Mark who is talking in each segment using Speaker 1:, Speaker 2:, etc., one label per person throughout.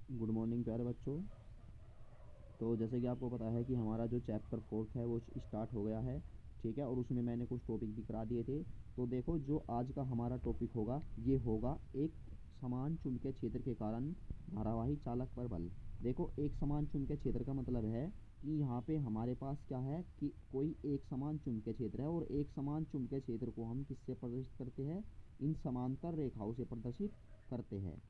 Speaker 1: Good morning प्यारे बच्चों। तो जैसे कि आपको पता है कि हमारा जो चैप्टर फोर्थ है वो स्टार्ट हो गया है। ठीक है, और उसमें मैंने कुछ टॉपिक भी करा दिए थे। तो देखो, जो आज का हमारा टॉपिक होगा ये होगा एक समान चुंबकीय क्षेत्र के कारण धारावाही चालक पर बल। देखो, एक समान चुंबकीय क्षेत्र का मतलब है कि यहाँ पे हमारे पास क्या है कि कोई एक समान चुंबकीय क्षेत्र है, और एक समान चुंबकीय क्षेत्र को हम किससे प्रदर्शित करते हैं? इन समांतर रेखाओं से प्रदर्शित करते हैं।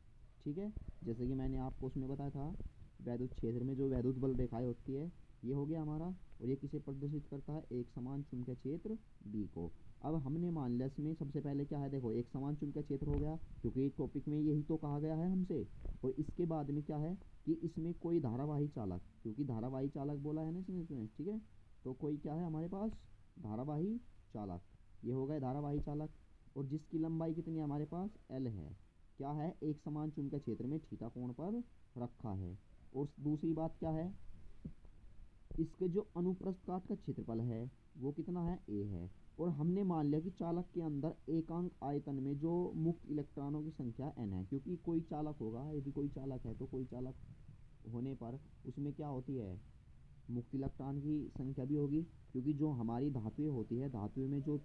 Speaker 1: ठीक है, जैसे कि मैंने आपको उसमें बताया था, वैद्युत क्षेत्र में जो वैद्युत बल रेखाएं होती है, ये हो गया हमारा। और ये किसे प्रदर्शित करता है? एक समान चुंबकीय क्षेत्र बी को। अब हमने मान लिया इसमें सबसे पहले क्या है, देखो, एक समान चुंबकीय क्षेत्र हो गया, क्योंकि टॉपिक में यही तो कहा गया है हमसे। और इसके बाद में क्या है कि इसमें कोई धारावाही चालक, क्योंकि धारावाही चालक बोला है ना इसमें, ठीक है। तो कोई क्या है हमारे पास? धारावाही चालक। ये हो गए धारावाही चालक, और जिसकी लंबाई कितनी है हमारे पास? एल है। क्या है? एक समान चुंबकीय क्षेत्र में थीटा कोण पर रखा है। और दूसरी बात क्या है, इसके जो अनुप्रस्थ काट का क्षेत्रफल है वो कितना है? ए है। और हमने मान लिया कि चालक के अंदर एकांक आयतन में जो मुक्त इलेक्ट्रॉनों की संख्या n है, क्योंकि कोई चालक होगा, यदि कोई चालक है तो कोई चालक होने पर उसमें क्या होती है? मुक्त इलेक्ट्रॉन की संख्या भी होगी, क्योंकि जो हमारी धातुएं होती है, धातुएं में जो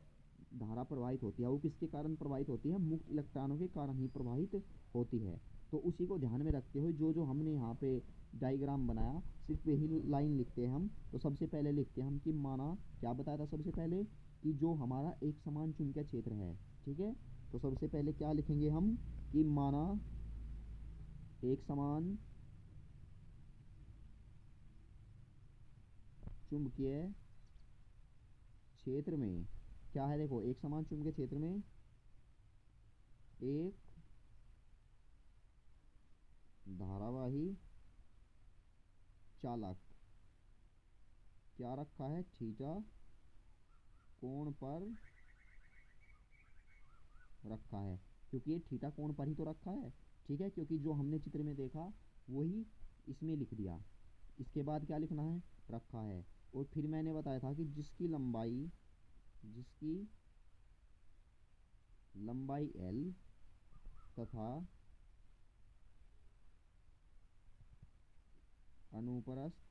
Speaker 1: धारा प्रवाहित होती है वो किसके कारण प्रवाहित होती है? मुक्त इलेक्ट्रॉनों के कारण ही प्रवाहित होती है। तो उसी को ध्यान में रखते हुए जो जो हमने यहाँ पे डायग्राम बनाया, सिर्फ यही लाइन लिखते हैं हम। तो सबसे पहले लिखते हैं हम कि माना, क्या बताया था सबसे पहले, कि जो हमारा एक समान चुंबकीय क्षेत्र है। ठीक है, तो सबसे पहले क्या लिखेंगे हम कि माना एक समान चुंबकीय क्षेत्र में क्या है? देखो, एक समान चुंबकीय क्षेत्र में एक धारावाही चालक क्या रखा है? थीटा कोण पर रखा है, क्योंकि ये थीटा कोण पर ही तो रखा है। ठीक है, क्योंकि जो हमने चित्र में देखा वही इसमें लिख दिया। इसके बाद क्या लिखना है? रखा है। और फिर मैंने बताया था कि जिसकी लंबाई एल तथा अनुप्रस्थ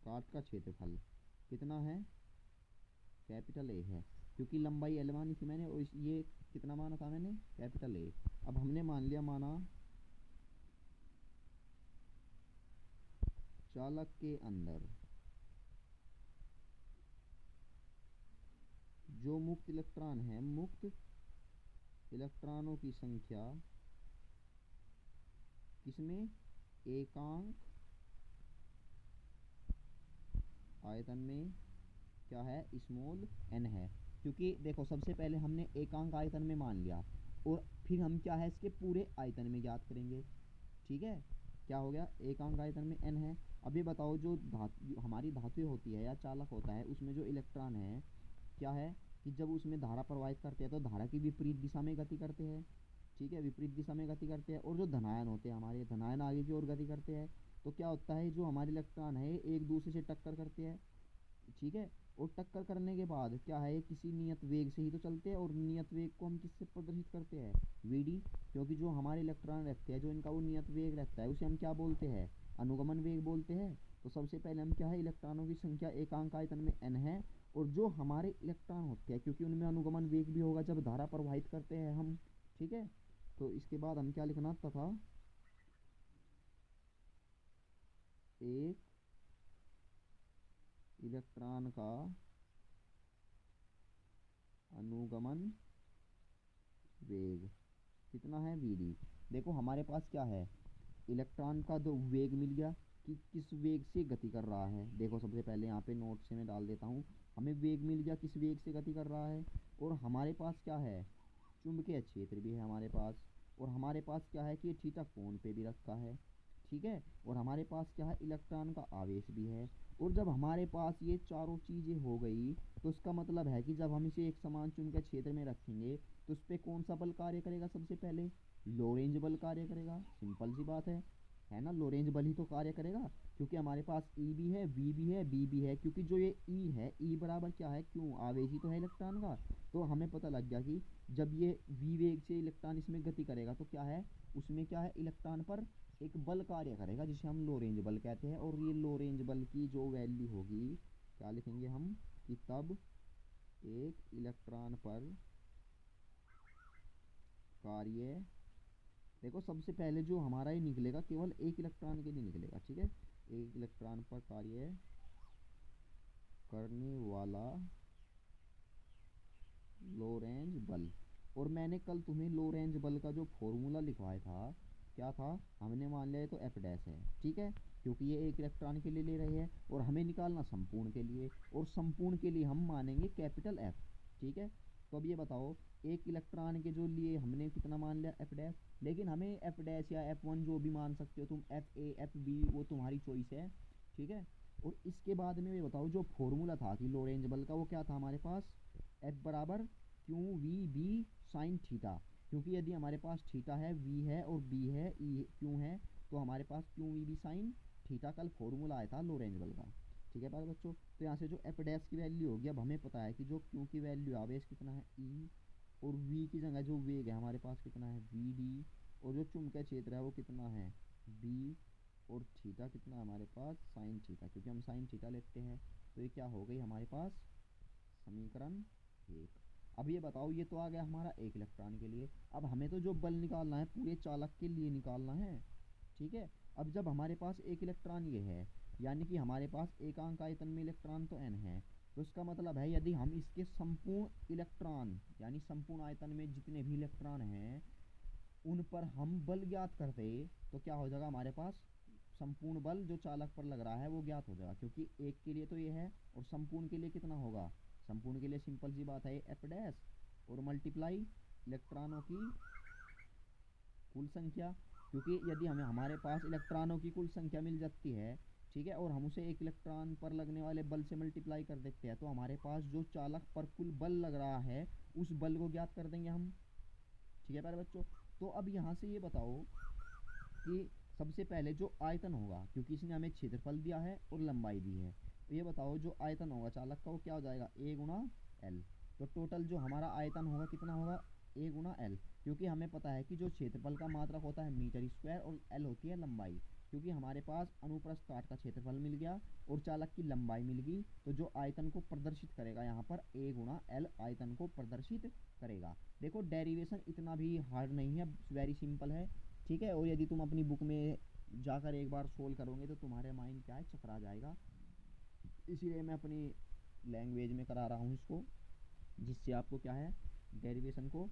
Speaker 1: काट का क्षेत्रफल कितना है? कैपिटल ए है, क्योंकि लंबाई एल मानी थी मैंने, और ये कितना माना था मैंने? Capital A. अब हमने मान लिया, माना चालक के अंदर जो मुक्त इलेक्ट्रॉन है, मुक्त इलेक्ट्रॉनों की संख्या किसमें? एकांक आयतन में क्या है? स्मॉल n है। क्योंकि देखो, सबसे पहले हमने एकांक आयतन में मान लिया, और फिर हम क्या है इसके पूरे आयतन में ज्ञात करेंगे। ठीक है, क्या हो गया? एकांक आयतन में n है। अब ये बताओ, जो हमारी धातु होती है या चालक होता है, उसमें जो इलेक्ट्रॉन है, क्या है कि जब उसमें धारा प्रवाहित करते हैं तो धारा की विपरीत दिशा में गति करते हैं। ठीक है, विपरीत दिशा में गति करते हैं। और जो धनायन होते हैं हमारे, धनायन आगे की ओर गति करते हैं। तो क्या होता है, जो हमारे इलेक्ट्रॉन है एक दूसरे से टक्कर करते हैं। ठीक है, और टक्कर करने के बाद क्या है, किसी नियत वेग से ही तो चलते हैं, और नियत वेग को हम किससे प्रदर्शित करते हैं? वीडी। क्योंकि जो हमारे इलेक्ट्रॉन रहते हैं, जो इनका वो नियत वेग रहता है, उसे हम क्या बोलते हैं? अनुगमन वेग बोलते हैं। तो सबसे पहले हम क्या है, इलेक्ट्रॉनों की संख्या एकांक आयतन में n है, और जो हमारे इलेक्ट्रॉन होते हैं, क्योंकि उनमें अनुगमन वेग भी होगा जब धारा प्रवाहित करते हैं हम। ठीक है, तो इसके बाद हम क्या लिखना? तथा एक इलेक्ट्रॉन का अनुगमन वेग कितना है? वीडी। देखो, हमारे पास क्या है, इलेक्ट्रॉन का जो वेग मिल गया कि किस वेग से गति कर रहा है। देखो, सबसे पहले यहाँ पे नोट से मैं डाल देता हूँ, हमें वेग मिल गया किस वेग से गति कर रहा है। और हमारे पास क्या है? चुंबकीय क्षेत्र भी है हमारे पास। और हमारे पास क्या है कि ये थीटा कोण पे भी रखा है। ठीक है, और हमारे पास क्या है? इलेक्ट्रॉन का आवेश भी है। और जब हमारे पास ये चारों चीज़ें हो गई, तो इसका मतलब है कि जब हम इसे एक समान चुंबकीय क्षेत्र में रखेंगे तो उस पर कौन सा बल कार्य करेगा? सबसे पहले लोरेंज बल कार्य करेगा। सिंपल सी बात है है ना, लोरेंज बल ही तो कार्य करेगा, क्योंकि हमारे पास ई भी है, वी भी है, बी भी है। क्योंकि जो ये ई है, ई बराबर क्या है, क्यों, आवेश ही तो है इलेक्ट्रॉन का। तो हमें पता लग गया कि जब ये वी वेग से इलेक्ट्रॉन इसमें गति करेगा तो क्या है, उसमें क्या है, इलेक्ट्रॉन पर एक बल कार्य करेगा जिसे हम लोरेंज बल कहते हैं। और ये लोरेंज बल की जो वैल्यू होगी, क्या लिखेंगे हम, कि तब एक इलेक्ट्रॉन पर कार्य, देखो सबसे पहले जो हमारा ये निकलेगा केवल एक इलेक्ट्रॉन के लिए निकलेगा, ठीक है, एक इलेक्ट्रॉन पर कार्य करने वाला लोरेंज बल। और मैंने कल तुम्हें लोरेंज बल का जो फॉर्मूला लिखवाया था, क्या था, हमने मान लिया तो एफ डैश है, ठीक है, क्योंकि ये एक इलेक्ट्रॉन के लिए ले रहे हैं और हमें निकालना संपूर्ण के लिए, और संपूर्ण के लिए हम मानेंगे कैपिटल एफ, ठीक है। तो अब ये बताओ, एक इलेक्ट्रॉन के जो लिए हमने कितना मान लिया, एफ डैश, लेकिन हमें एफ डैश या एफ वन जो भी मान सकते हो तुम, एफ ए एफ बी, वो तुम्हारी चॉइस है, ठीक है। और इसके बाद में ये बताओ, जो फॉर्मूला था कि लोरेंज बल का, वो क्या था हमारे पास, एफ बराबर Q we B sine theta. क्योंकि यदि हमारे पास थीटा है, वी है और बी है, ई क्यू है, तो हमारे पास q we B sine theta कल फॉर्मूला आया था लोरेंज बल का, ठीक है प्यारे बच्चों। तो यहाँ से जो एफ डैश की वैल्यू होगी, अब हमें पता है कि जो क्यू की वैल्यू आवेश कितना है, ई, और वी की जगह जो वेग है हमारे पास कितना है, वी डी, और जो चुंबकीय क्षेत्र है वो कितना है, बी, और थीटा कितना है हमारे पास, साइन थीटा, क्योंकि हम साइन थीटा लेते हैं। तो ये क्या हो गई हमारे पास, समीकरण एक। अब ये बताओ, ये तो आ गया हमारा एक इलेक्ट्रॉन के लिए। अब हमें तो जो बल निकालना है पूरे चालक के लिए निकालना है, ठीक है। अब जब हमारे पास एक इलेक्ट्रॉन ये है, यानी कि हमारे पास एकांक आयतन में इलेक्ट्रॉन तो n है, तो इसका मतलब है यदि हम इसके संपूर्ण इलेक्ट्रॉन, यानी संपूर्ण आयतन में जितने भी इलेक्ट्रॉन हैं उन पर हम बल ज्ञात करते, तो क्या हो जाएगा हमारे पास, संपूर्ण बल जो चालक पर लग रहा है वो ज्ञात हो जाएगा। क्योंकि एक के लिए तो ये है, और संपूर्ण के लिए कितना होगा, संपूर्ण के लिए सिंपल सी बात है, एफ डैश और मल्टीप्लाई इलेक्ट्रॉनों की कुल संख्या। क्योंकि यदि हमें हमारे पास इलेक्ट्रॉनों की कुल संख्या मिल जाती है, ठीक है, और हम उसे एक इलेक्ट्रॉन पर लगने वाले बल से मल्टीप्लाई कर देते हैं, तो हमारे पास जो चालक पर कुल बल लग रहा है उस बल को ज्ञात कर देंगे हम, ठीक है प्यारे बच्चों। तो अब यहाँ से ये बताओ कि सबसे पहले जो आयतन होगा, क्योंकि इसने हमें क्षेत्रफल दिया है और लंबाई दी है, तो ये बताओ जो आयतन होगा चालक का वो क्या हो जाएगा, ए गुणा एल। तो टोटल जो हमारा आयतन होगा कितना होगा, ए गुणा एल। क्योंकि हमें पता है कि जो क्षेत्रफल का मात्रक होता है मीटर स्क्वायर और एल होती है लंबाई। क्योंकि हमारे पास अनुप्रस्थ काट का क्षेत्रफल मिल गया और चालक की लंबाई मिल गई, तो जो आयतन को प्रदर्शित करेगा यहाँ पर ए गुणा एल आयतन को प्रदर्शित करेगा। देखो डेरिवेशन इतना भी हार्ड नहीं है, वेरी सिंपल है, ठीक है। और यदि तुम अपनी बुक में जाकर एक बार सोल्व करोगे तो तुम्हारे माइंड क्या है, चकरा जाएगा। इसीलिए मैं अपनी लैंग्वेज में करा रहा हूँ इसको, जिससे आपको क्या है, डेरिवेशन को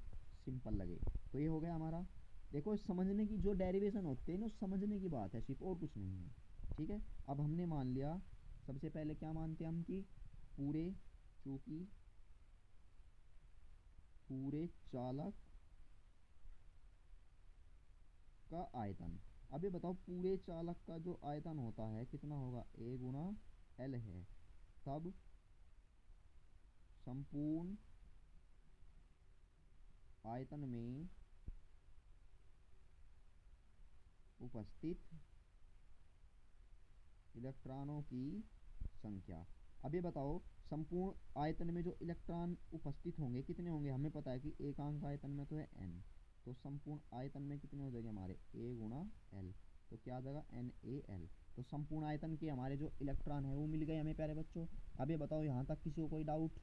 Speaker 1: सिंपल लगे। तो ये हो गया हमारा। देखो समझने की जो डेरिवेशन होते हैं ना, समझने की बात है सिर्फ, और कुछ नहीं है, ठीक है। अब हमने मान लिया, सबसे पहले क्या मानते हैं हम कि पूरे, चूंकि पूरे चालक का आयतन। अब ये बताओ पूरे चालक का जो आयतन होता है कितना होगा, ए गुणा एल है, तब संपूर्ण आयतन में उपस्थित इलेक्ट्रॉनों की संख्या। अब ये बताओ संपूर्ण आयतन में जो इलेक्ट्रॉन उपस्थित होंगे कितने होंगे, हमें पता है कि एकांक आयतन में तो है n, तो संपूर्ण आयतन में कितने हो जाएंगे हमारे, a गुणा एल। तो क्या आ जाएगा, NaL। तो संपूर्ण आयतन के हमारे जो इलेक्ट्रॉन है वो मिल गए हमें प्यारे बच्चों। अब ये बताओ यहाँ तक किसी को कोई डाउट,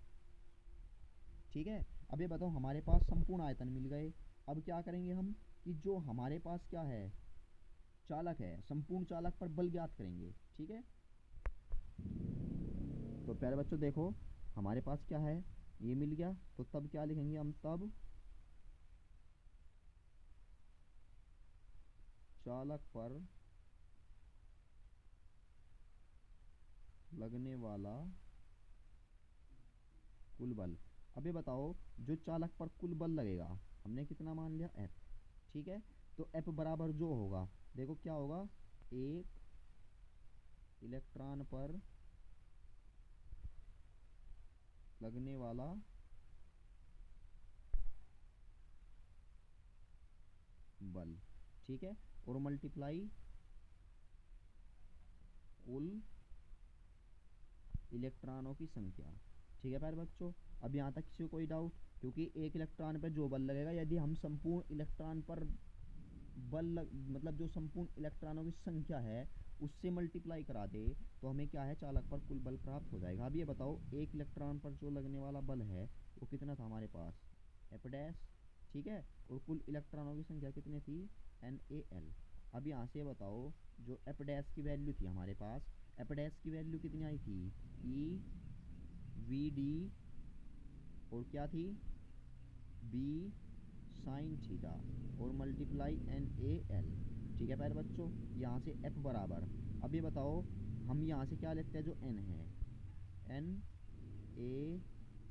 Speaker 1: ठीक है। अब ये बताओ हमारे पास संपूर्ण आयतन मिल गए, अब क्या करेंगे हम कि जो हमारे पास क्या है, चालक है, संपूर्ण चालक पर बल ज्ञात करेंगे, ठीक है। तो प्यारे बच्चों देखो हमारे पास क्या है, ये मिल गया, तो तब क्या लिखेंगे हम, तब चालक पर लगने वाला कुल बल। अब ये बताओ जो चालक पर कुल बल लगेगा हमने कितना मान लिया, एफ, ठीक है। तो एफ बराबर जो होगा, देखो क्या होगा, एक इलेक्ट्रॉन पर लगने वाला बल, ठीक है, और मल्टीप्लाई कुल इलेक्ट्रॉनों की संख्या। ठीक है प्यारे बच्चों, अब यहाँ तक किसी को कोई डाउट? क्योंकि एक इलेक्ट्रॉन पर जो बल लगेगा, यदि हम संपूर्ण इलेक्ट्रॉन पर मतलब जो संपूर्ण इलेक्ट्रॉनों की संख्या है उससे मल्टीप्लाई करा दे तो हमें क्या है, चालक पर कुल बल प्राप्त हो जाएगा। अब ये बताओ एक इलेक्ट्रॉन पर जो लगने वाला बल है वो कितना था हमारे पास, एफ डैश। ठीक है, और कुल इलेक्ट्रॉनों की संख्या कितनी थी, NaL। अब यहाँ से बताओ जो एफ डैश की वैल्यू थी हमारे पास, एफ डैश की वैल्यू कितनी आई थी, EVD और क्या थी, B साइन थीटा और मल्टीप्लाई NaL। ठीक है प्यारे बच्चों, यहाँ से F बराबर, अब ये बताओ हम यहाँ से क्या लेते हैं, जो N है,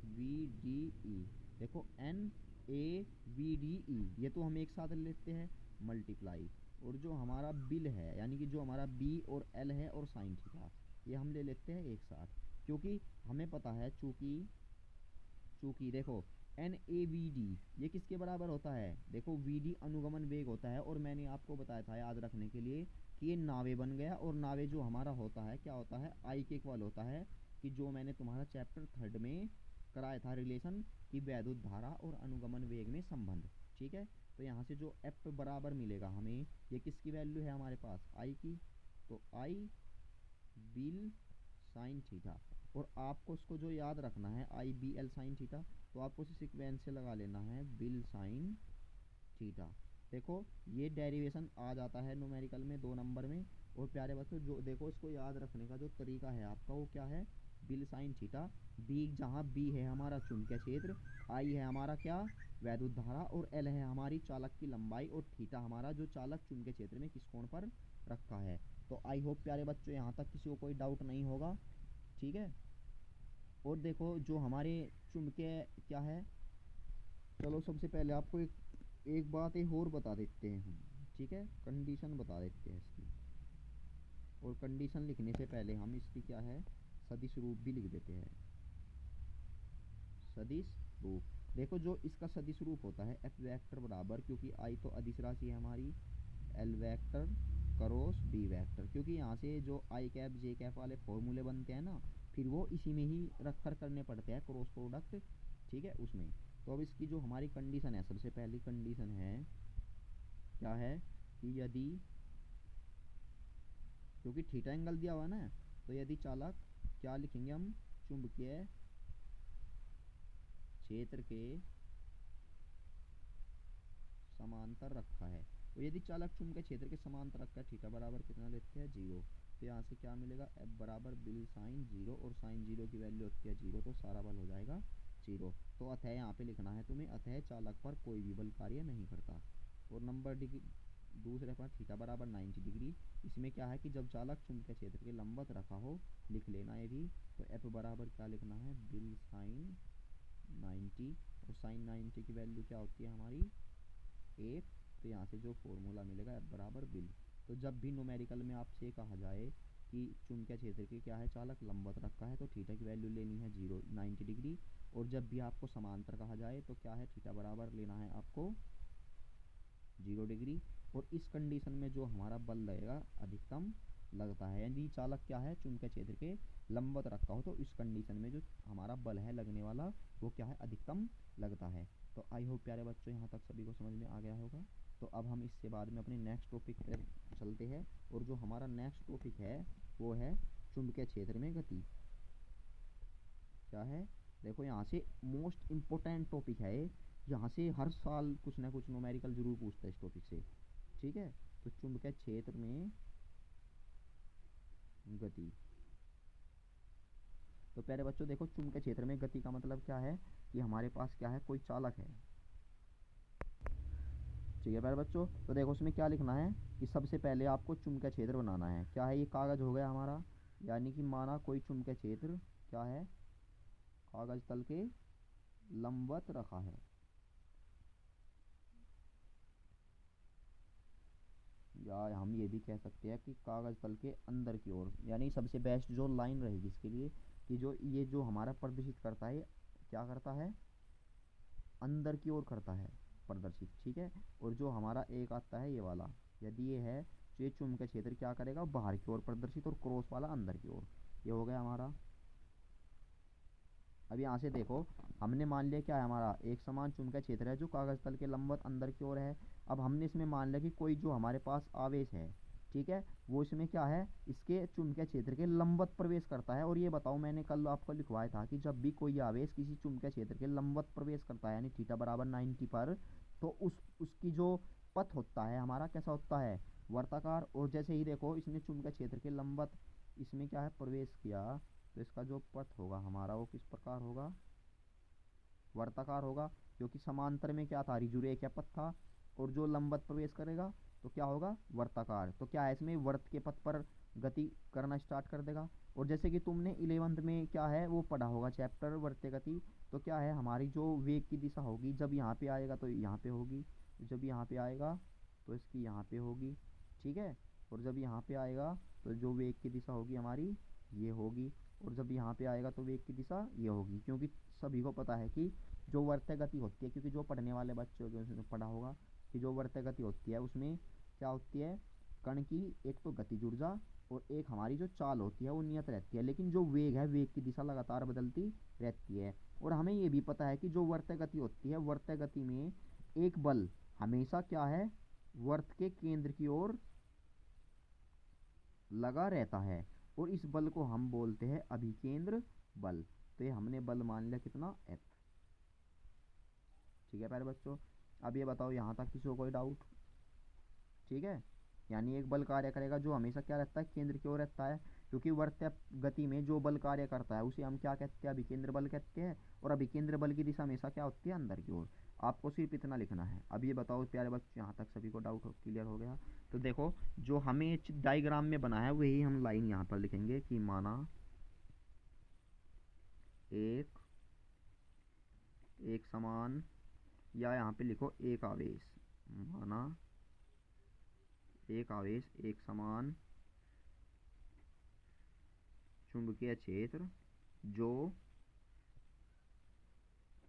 Speaker 1: NaVDE। देखो NaVDE ये तो हम एक साथ लेते हैं मल्टीप्लाई, और जो हमारा बिल है यानी कि जो हमारा B और L है और साइन थीटा ये हम ले लेते हैं एक साथ, क्योंकि हमें पता है चूंकि देखो NaVD ये किसके बराबर होता है, देखो VD अनुगमन वेग होता है, और मैंने आपको बताया था याद रखने के लिए कि ये नावे बन गया, और नावे जो हमारा होता है क्या होता है, I के इक्वल होता है, कि जो मैंने तुम्हारा चैप्टर 3 में कराया था रिलेशन की वैद्युत धारा और अनुगमन वेग में संबंध। ठीक है, तो यहाँ से जो F बराबर मिलेगा हमें, ये किसकी वैल्यू है हमारे पास, I की, तो I बिल साइन थीटा, और आपको उसको जो याद रखना है IBL साइन थीटा, तो आपको उसे सीक्वेंस से लगा लेना है बिल साइन थीटा। देखो ये डेरिवेशन आ जाता है न्यूमेरिकल में 2 नंबर में। और प्यारे बच्चों जो देखो इसको याद रखने का जो तरीका है आपका वो क्या है, बिल साइन थीटा, बी जहाँ बी है हमारा चुंबकीय क्षेत्र, आई है हमारा क्या, वैद्युत धारा, और एल है हमारी चालक की लंबाई, और थीटा हमारा जो चालक चुंबकीय क्षेत्र में किस कोण पर रखा है। तो आई होप प्यारे बच्चों यहाँ तक किसी को कोई डाउट नहीं होगा। ठीक है, और देखो जो हमारे चुंबकीय क्या है, चलो सबसे पहले आपको एक बात और बता देते हैं हम। ठीक है, कंडीशन बता देते हैं इसकी, और कंडीशन लिखने से पहले हम इसकी क्या है, सदिश रूप भी लिख देते हैं। सदिश रूप, देखो जो इसका सदिश रूप होता है एफ वेक्टर बराबर, क्योंकि आई तो अदिश राशि है हमारी, L vector cross B vector, क्योंकि यहाँ से जो आई कैप जे कैप वाले फॉर्मूले बनते हैं ना, फिर वो इसी में ही रख कर करने पड़ते हैं क्रॉस प्रोडक्ट। ठीक है, उसमें तो अब इसकी जो हमारी कंडीशन है, सबसे पहली कंडीशन है क्या है, कि यदि, क्योंकि थीटा एंगल दिया हुआ है ना, तो यदि चालक, क्या लिखेंगे हम, चुंबकीय क्षेत्र के समांतर रखा है, तो यदि चालक चुंबकीय क्षेत्र के समांतर रखा है, थीटा बराबर कितना लेते हैं, 0, तो यहाँ से क्या मिलेगा, एफ बराबर बिल साइन 0, और साइन 0 की वैल्यू होती है 0, तो सारा बल हो जाएगा 0। तो अतः यहाँ पे लिखना है तुम्हें, अतः चालक पर कोई भी बल कार्य नहीं करता। और नंबर डिग्री दूसरे पर थीटा बराबर 90 डिग्री, इसमें क्या है कि जब चालक चुंबकीय क्षेत्र के लंबवत रखा हो, लिख लेना ये भी, तो एफ बराबर क्या लिखना है, बिल साइन 90, और साइन 90 की वैल्यू क्या होती है हमारी 1, तो यहाँ से जो फॉर्मूला मिलेगा एफ बराबर बिल। तो जब भी न्यूमेरिकल में आपसे कहा जाए कि चुंबकीय क्षेत्र के क्या है, चालक लंबवत रखा है, तो थीटा की वैल्यू लेनी है 90 डिग्री, और जब भी आपको समांतर कहा जाए तो क्या है, थीटा बराबर लेना है आपको 0 डिग्री। और इस कंडीशन में जो हमारा बल लगेगा अधिकतम लगता है, यदि चालक क्या है, चुंबकीय क्षेत्र के लंबवत रखा हो, तो इस कंडीशन में जो हमारा बल है लगने वाला वो क्या है, अधिकतम लगता है। तो आई होप प्यारे बच्चों यहाँ तक सभी को समझ में आ गया होगा। तो अब हम इससे बाद में अपने नेक्स्ट टॉपिक पर चलते हैं, और जो हमारा नेक्स्ट टॉपिक है वो है चुंबकीय क्षेत्र में गति। क्या है, देखो यहाँ से मोस्ट इम्पोर्टेंट टॉपिक है ये, यहाँ से हर साल कुछ ना कुछ न्यूमेरिकल जरूर पूछता है इस टॉपिक से। ठीक है, तो चुंबकीय क्षेत्र में गति, तो प्यारे बच्चों देखो चुंबकीय क्षेत्र में गति का मतलब क्या है, कि हमारे पास क्या है, कोई चालक है। ठीक है प्यारे बच्चों, तो देखो उसमें क्या लिखना है, कि सबसे पहले आपको चुंबकीय क्षेत्र बनाना है। क्या है, ये कागज हो गया हमारा, यानी कि माना कोई चुंबकीय क्षेत्र क्या है, कागज तल के लंबवत रखा है, या हम ये भी कह सकते हैं कि कागज तल के अंदर की ओर, यानी सबसे बेस्ट जो लाइन रहेगी इसके लिए, कि जो ये जो हमारा प्रदर्शित करता है, क्या करता है, अंदर की ओर करता है प्रदर्शित। ठीक है, और जो हमारा एक आता है ये वाला, यदि ये है तो ये चुंबकीय क्षेत्र क्या करेगा, बाहर की ओर प्रदर्शित और क्रॉस वाला अंदर की ओर। ये हो गया हमारा। अब यहाँ से देखो, हमने मान लिया क्या है हमारा, एक समान चुंबकीय क्षेत्र है जो कागज तल के लंबवत अंदर की ओर है। अब हमने इसमें मान लिया कि कोई जो हमारे पास आवेश है, ठीक है, वो इसमें क्या है, इसके चुंबकीय क्षेत्र के लंबवत प्रवेश करता है। और ये बताओ, मैंने कल आपको लिखवाया था कि जब भी कोई आवेश किसी चुंबकीय क्षेत्र के लंबवत प्रवेश करता है, यानी थीटा बराबर 90 पर, तो उसकी जो पथ होता है हमारा कैसा होता है, वर्ताकार। और जैसे ही देखो इसने चुंबकीय क्षेत्र के लंबवत इसमें क्या है प्रवेश किया, तो इसका जो पथ होगा हमारा वो किस प्रकार होगा, वर्ताकार होगा, क्योंकि समांतर में क्या था, ऋजुरेखीय पथ था। और जो लंबवत प्रवेश करेगा तो क्या होगा, वर्ताकार। तो क्या है, इसमें वर्त के पथ पर गति करना स्टार्ट कर देगा। और जैसे कि तुमने 11th में क्या है वो पढ़ा होगा चैप्टर वर्त्य गति, तो क्या है हमारी जो वेग की दिशा होगी, जब यहाँ पे आएगा तो यहाँ पे होगी, जब यहाँ पे आएगा तो इसकी यहाँ पे होगी, ठीक है। और जब यहाँ पे आएगा तो जो वेग की दिशा होगी हमारी ये होगी, और जब यहाँ पे आएगा तो वेग की दिशा ये होगी। क्योंकि सभी को पता है कि जो वर्त्य गति होती है, क्योंकि जो पढ़ने वाले बच्चे होंगे उसने पढ़ा होगा कि जो वर्त्य गति होती है उसमें क्या होती है, कण की एक तो गतिज ऊर्जा और एक हमारी जो चाल होती है वो नियत रहती है, लेकिन जो वेग है वेग की दिशा लगातार बदलती रहती है। और हमें ये भी पता है कि जो वर्त्य गति होती है, वर्त्य गति में एक बल हमेशा क्या है, वर्त के केंद्र की ओर लगा रहता है, और इस बल को हम बोलते हैं अभिकेंद्र बल। तो ये हमने बल मान लिया कितना, F। ठीक है प्यारे बच्चों, अब ये बताओ यहाँ तक किसी को कोई डाउट, ठीक है। यानी एक बल कार्य करेगा जो हमेशा क्या रहता है, केंद्र की ओर रहता है। क्योंकि वर्त्य गति में जो बल कार्य करता है उसे हम क्या कहते हैं, अभिकेंद्र बल कहते हैं। और अभिकेंद्र बल की दिशा हमेशा क्या होती है, अंदर की ओर। आपको सिर्फ इतना लिखना है। अब ये बताओ प्यारे बच्चों, यहाँ तक सभी को डाउट क्लियर हो गया। तो देखो जो हमें डायग्राम में बना है वही हम लाइन यहाँ पर लिखेंगे कि माना एक समान, या यहाँ पे लिखो एक आवेश, माना एक आवेश एक समान चुंबकीय क्षेत्र जो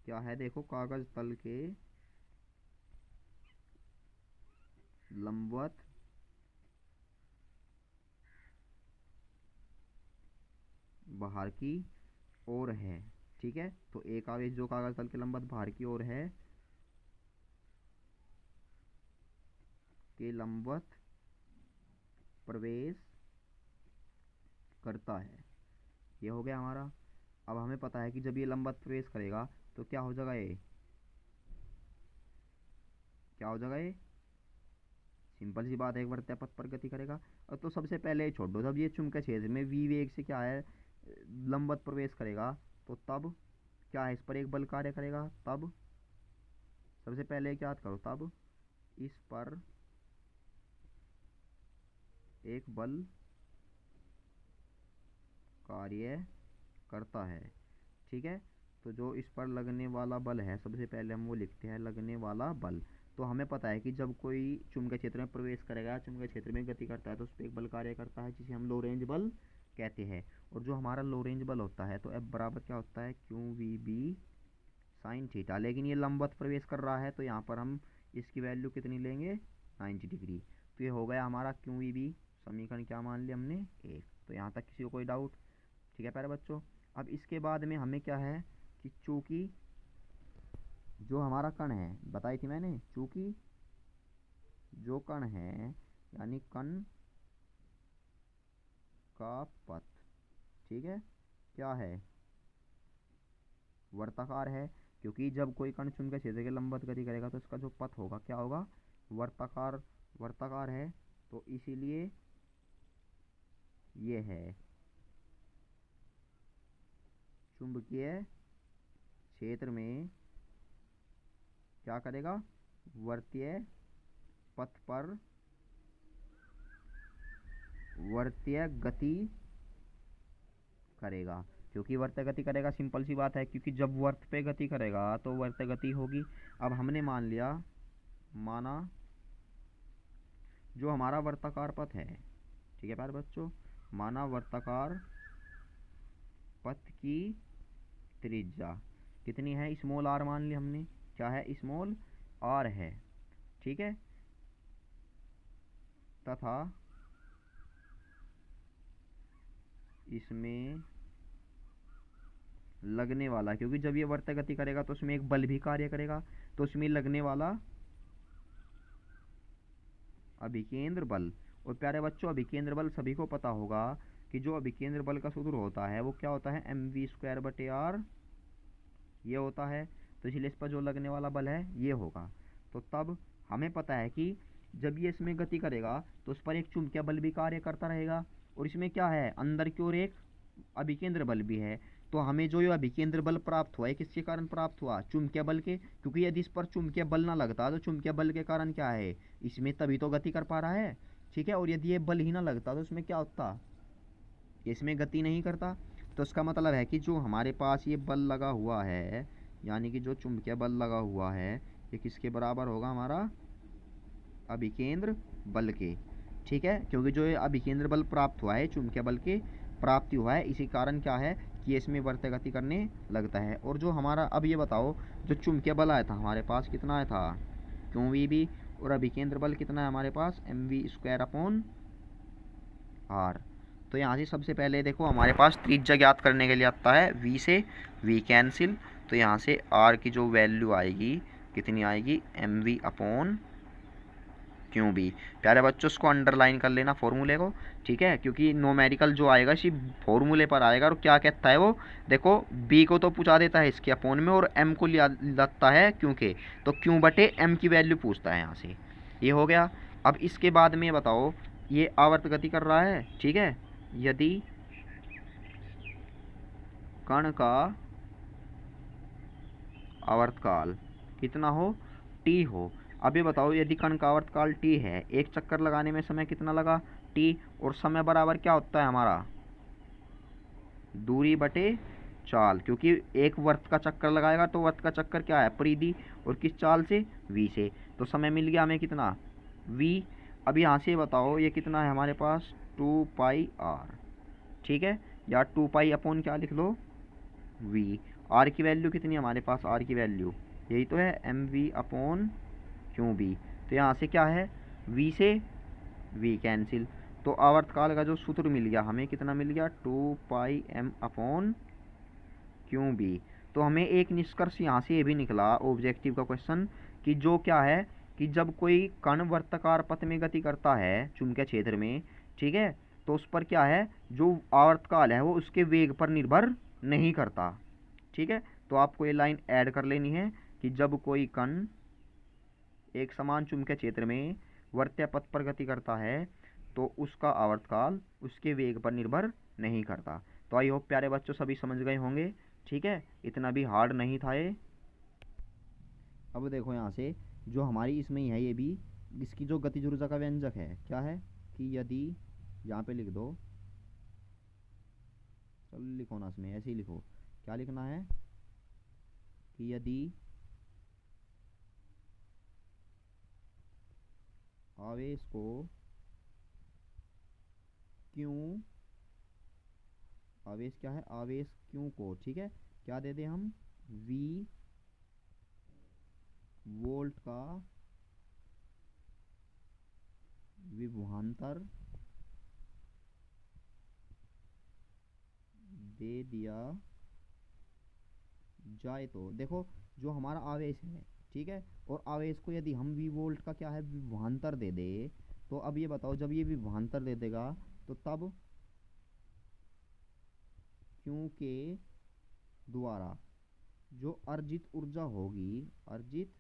Speaker 1: क्या है, देखो कागज तल के लंबवत बाहर की ओर है, ठीक है। तो एक आवेश जो कागज तल के लंबवत बाहर की ओर है के लंबवत प्रवेश करता है। ये हो गया हमारा। अब हमें पता है कि जब ये लंबवत प्रवेश करेगा तो क्या हो जाएगा, ये क्या हो जाएगा, ये सिंपल सी बात है, एक वर्त्य पथ पर गति करेगा। और तो सबसे पहले छोड़ दो, जब ये चुंबकीय क्षेत्र में v वेग से क्या है लंबवत प्रवेश करेगा, तो तब क्या है, इस पर एक बल कार्य करेगा। तब सबसे पहले क्या करो, तब इस पर एक बल कार्य करता है, ठीक है। तो जो इस पर लगने वाला बल है, सबसे पहले हम वो लिखते हैं लगने वाला बल। तो हमें पता है कि जब कोई चुंबकीय क्षेत्र में प्रवेश करेगा, चुंबकीय क्षेत्र में गति करता है, तो उस पर एक बल कार्य करता है जिसे हम लोरेंज बल कहते हैं। और जो हमारा लोरेंज बल होता है तो F बराबर क्या होता है, QVB साइन थीटा। लेकिन ये लंबवत प्रवेश कर रहा है तो यहाँ पर हम इसकी वैल्यू कितनी लेंगे, 90 डिग्री। तो ये हो गया हमारा QVB, समीकरण क्या मान लिया हमने, 1। तो यहाँ तक किसी को कोई डाउट, ठीक है प्यारे बच्चों। अब इसके बाद में हमें क्या है कि चूंकि जो हमारा कण है, बताई थी मैंने, चूंकि जो कण है यानी कण का पथ, ठीक है, क्या है, वर्ताकार है। क्योंकि जब कोई कण चुंबकीय क्षेत्र के लंबवत गति करेगा तो इसका जो पथ होगा क्या होगा, वर्ताकार, वर्ताकार है। तो इसीलिए ये है चुंबकीय क्षेत्र में क्या करेगा, वर्तीय पथ पर वर्तीय गति करेगा। क्योंकि वर्त्य गति करेगा, सिंपल सी बात है, क्योंकि जब वर्त पे गति करेगा तो वर्त्य गति होगी। अब हमने मान लिया, माना जो हमारा वर्ताकार पथ है, ठीक है प्यारे बच्चों, माना वर्ताकार पथ की त्रिज्या कितनी है, स्मॉल r मान ली हमने, क्या है, स्मॉल r है, ठीक है। तथा इसमें लगने वाला, क्योंकि जब ये वर्त गति करेगा तो उसमें एक बल भी कार्य करेगा, तो उसमें लगने वाला अभिकेंद्र बल। और प्यारे बच्चों, अभिकेंद्र बल सभी को पता होगा कि जो अभिकेंद्र बल का सूत्र होता है वो क्या होता है, mv²/r ये होता है। तो इसलिए इस पर जो लगने वाला बल है ये होगा। तो तब हमें पता है कि जब ये इसमें गति करेगा तो उस पर एक चुंबकीय बल भी कार्य करता रहेगा, और इसमें क्या है, अंदर की ओर एक अभिकेंद्र बल भी है। तो हमें जो ये अभिकेंद्र बल प्राप्त हुआ है किसके कारण प्राप्त हुआ, चुंबकीय बल के। क्योंकि यदि इस पर चुंबकीय बल ना लगता तो चुंबकीय बल के कारण क्या है, इसमें तभी तो गति कर पा रहा है, ठीक है। और यदि ये बल ही ना लगता तो इसमें क्या होता, इसमें गति नहीं करता। तो इसका मतलब है कि जो हमारे पास ये बल लगा हुआ है, यानी कि जो चुंबकीय बल लगा हुआ है, ये किसके बराबर होगा, हमारा अभिकेंद्र बल के, ठीक है। क्योंकि जो ये अभिकेंद्र बल प्राप्त हुआ है, चुंबकीय बल के प्राप्ति हुआ है, इसी कारण क्या है कि इसमें वर्त गति करने लगता है। और जो हमारा, अब ये बताओ, जो चुंबकीय बल आया था हमारे पास कितना आया था, QVB, और अभिकेंद्र बल कितना है हमारे पास, mv²/r। तो यहाँ से सबसे पहले देखो हमारे पास त्रिज्या ज्ञात करने के लिए आता है v से v कैंसिल। तो यहाँ से r की जो वैल्यू आएगी कितनी आएगी, mv/QB। प्यारे बच्चों, उसको अंडरलाइन कर लेना फॉर्मूले को, ठीक है, क्योंकि नोमेरिकल जो आएगा इसी फॉर्मूले पर आएगा। और क्या कहता है वो, देखो b को तो पूछा देता है इसके अपोन में, और m को लिया लगता है क्योंकि, तो q/m की वैल्यू पूछता है यहाँ से। ये हो गया। अब इसके बाद में बताओ, ये आवर्त गति कर रहा है, ठीक है। यदि कण का आवर्तकाल कितना हो, t हो। अब ये बताओ, यदि कण का आवर्तकाल t है, एक चक्कर लगाने में समय कितना लगा, t, और समय बराबर क्या होता है हमारा, दूरी बटे चाल। क्योंकि एक वर्त का चक्कर लगाएगा तो वर्त का चक्कर क्या है, परिधि, और किस चाल से, v से। तो समय मिल गया हमें कितना, v। अब यहाँ से बताओ ये कितना है हमारे पास, 2πr, ठीक है, या 2π क्या लिख लो, v। r की वैल्यू कितनी है हमारे पास, r की वैल्यू यही तो है, mv/QB। तो यहाँ से क्या है, v से v कैंसिल। तो आवर्तकाल का जो सूत्र मिल गया हमें, कितना मिल गया, 2πm/QB। तो हमें एक निष्कर्ष यहाँ से ये भी निकला, ऑब्जेक्टिव का क्वेश्चन, कि जो क्या है कि जब कोई कण वर्ताकार पथ में गति करता है चुंबकीय क्षेत्र में, ठीक है, तो उस पर क्या है, जो आवर्तकाल है वो उसके वेग पर निर्भर नहीं करता, ठीक है। तो आपको ये लाइन ऐड कर लेनी है कि जब कोई कण एक समान चुंबकीय क्षेत्र में वर्त्य पथ पर गति करता है तो उसका आवर्तकाल उसके वेग पर निर्भर नहीं करता। तो आई होप प्यारे बच्चों सभी समझ गए होंगे, ठीक है, इतना भी हार्ड नहीं था ये। अब देखो यहाँ से जो हमारी इसमें ही है, ये भी इसकी जो गतिज ऊर्जा का व्यंजक है क्या है, कि यदि, यहाँ पे लिख दो, चलो लिखो ना, इसमें ऐसे ही लिखो, क्या लिखना है, कि यदि आवेश को क्यों, आवेश क्या है, आवेश क्यों को, ठीक है, क्या दे दें हम, v वोल्ट का विभवांतर दे दिया जाए। तो देखो जो हमारा आवेश है, ठीक है, और आवेश को यदि हम v वोल्ट का क्या है, विभवांतर दे दे, तो अब ये बताओ, जब ये विभवांतर दे देगा तो तब क्यों के द्वारा जो अर्जित ऊर्जा होगी, अर्जित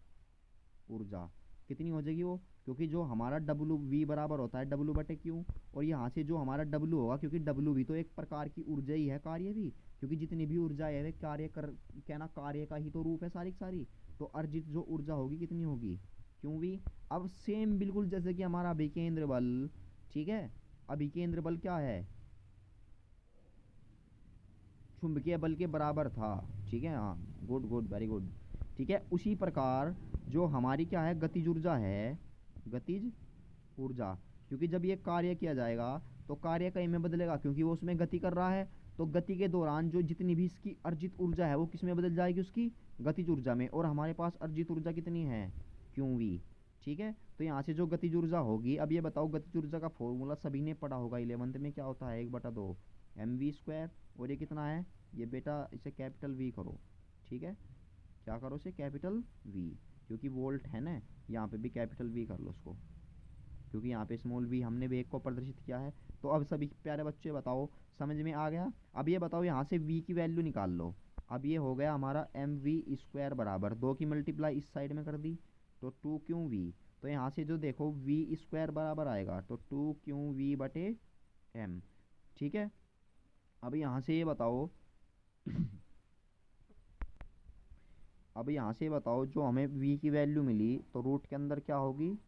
Speaker 1: ऊर्जा कितनी हो जाएगी वो, क्योंकि जो हमारा W बराबर होता है W/Q, और यहाँ से जो हमारा W होगा, क्योंकि W भी तो एक प्रकार की ऊर्जा ही है, कार्य भी, क्योंकि जितनी भी ऊर्जा है वे कार्य कर, क्या ना, कार्य का ही तो रूप है सारी की सारी। तो अर्जित जो ऊर्जा होगी कितनी होगी, QV। अब सेम बिल्कुल जैसे कि हमारा अभिकेंद्र बल, ठीक है, अभिकेंद्र बल क्या है, चुंबकीय बल के बराबर था, ठीक है, हाँ, गुड गुड, वेरी गुड, ठीक है। उसी प्रकार जो हमारी क्या है, गतिज ऊर्जा है, गतिज ऊर्जा, क्योंकि जब ये कार्य किया जाएगा तो कार्य कहीं में बदलेगा, क्योंकि वो उसमें गति कर रहा है। तो गति के दौरान जो जितनी भी इसकी अर्जित ऊर्जा है वो किस में बदल जाएगी, उसकी गतिज ऊर्जा में। और हमारे पास अर्जित ऊर्जा कितनी है, QV, ठीक है। तो यहाँ से जो गतिज ऊर्जा होगी, अब ये बताओ, गतिज ऊर्जा का फॉर्मूला सभी ने पढ़ा होगा 11th में, क्या होता है, 1/2 mv²। और ये कितना है, ये बेटा इसे कैपिटल वी करो, ठीक है, क्या करो इसे कैपिटल वी, क्योंकि वोल्ट है ना, यहाँ पे भी कैपिटल वी कर लो उसको, क्योंकि यहाँ पे स्मॉल वी हमने वेग को प्रदर्शित किया है। तो अब सभी प्यारे बच्चे बताओ समझ में आ गया। अब ये बताओ यहाँ से v की वैल्यू निकाल लो। अब ये हो गया हमारा mv² बराबर 2 की मल्टीप्लाई इस साइड में कर दी तो 2 v। तो यहाँ से जो देखो v² बराबर आएगा तो 2 v m, ठीक है। अब यहाँ से ये बताओ अब यहाँ से बताओ जो हमें v की वैल्यू मिली तो रूट के अंदर क्या होगी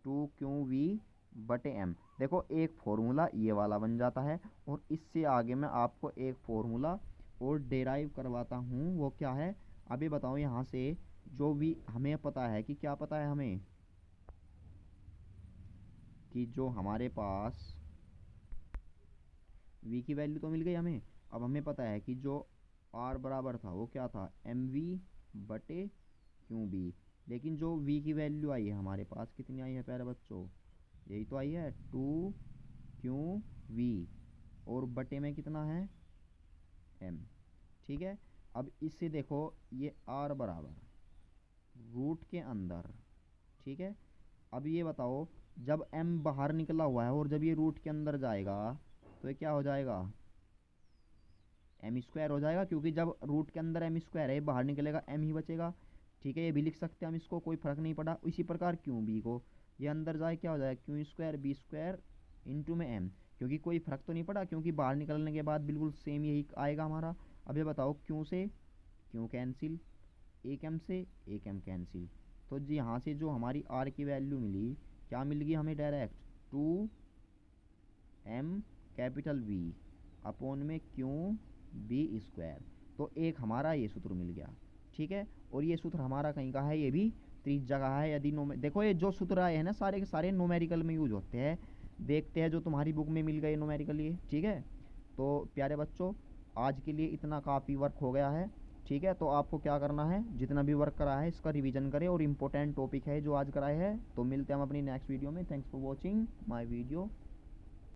Speaker 1: 2 m। देखो एक फॉर्मूला ये वाला बन जाता है, और इससे आगे मैं आपको एक फॉर्मूला और डेराइव करवाता हूँ, वो क्या है अभी बताओ। यहाँ से जो v हमें पता है कि क्या पता है हमें, कि जो हमारे पास v की वैल्यू तो मिल गई हमें। अब हमें पता है कि जो r बराबर था वो क्या था mv/qb। लेकिन जो v की वैल्यू आई है हमारे पास कितनी आई है प्यारे बच्चों, यही तो आई है 2qv, और बटे में कितना है m, ठीक है। अब इससे देखो ये r बराबर रूट के अंदर, ठीक है। अब ये बताओ जब m बाहर निकला हुआ है और जब ये रूट के अंदर जाएगा तो ये क्या हो जाएगा m² हो जाएगा, क्योंकि जब रूट के अंदर m² है बाहर निकलेगा m ही बचेगा, ठीक है। ये भी लिख सकते हैं हम इसको, कोई फर्क नहीं पड़ा। इसी प्रकार क्यों b को, ये अंदर जाए क्या हो जाएगा q²b² इंटू में m, क्योंकि कोई फर्क तो नहीं पड़ा, क्योंकि बाहर निकलने के बाद बिल्कुल सेम यही आएगा हमारा। अब ये बताओ क्यों से क्यों कैंसिल, एक m से एक m कैंसिल, तो जी यहाँ से जो हमारी r की वैल्यू मिली क्या मिल गई हमें direct 2m capital V upon में qb²। तो एक हमारा ये सूत्र मिल गया, ठीक है। और ये सूत्र हमारा कहीं का है, ये भी 30 जगह है। यदि देखो ये जो सूत्र आए हैं ना सारे के सारे न्यूमेरिकल में यूज होते हैं, देखते हैं जो तुम्हारी बुक में मिल गए न्यूमेरिकल ये, ठीक है। तो प्यारे बच्चों आज के लिए इतना काफ़ी वर्क हो गया है, ठीक है। तो आपको क्या करना है, जितना भी वर्क करा है इसका रिवीजन करें, और इम्पोर्टेंट टॉपिक है जो आज कराए हैं। तो मिलते हैं हम अपनी नेक्स्ट वीडियो में। Thanks for watching my video.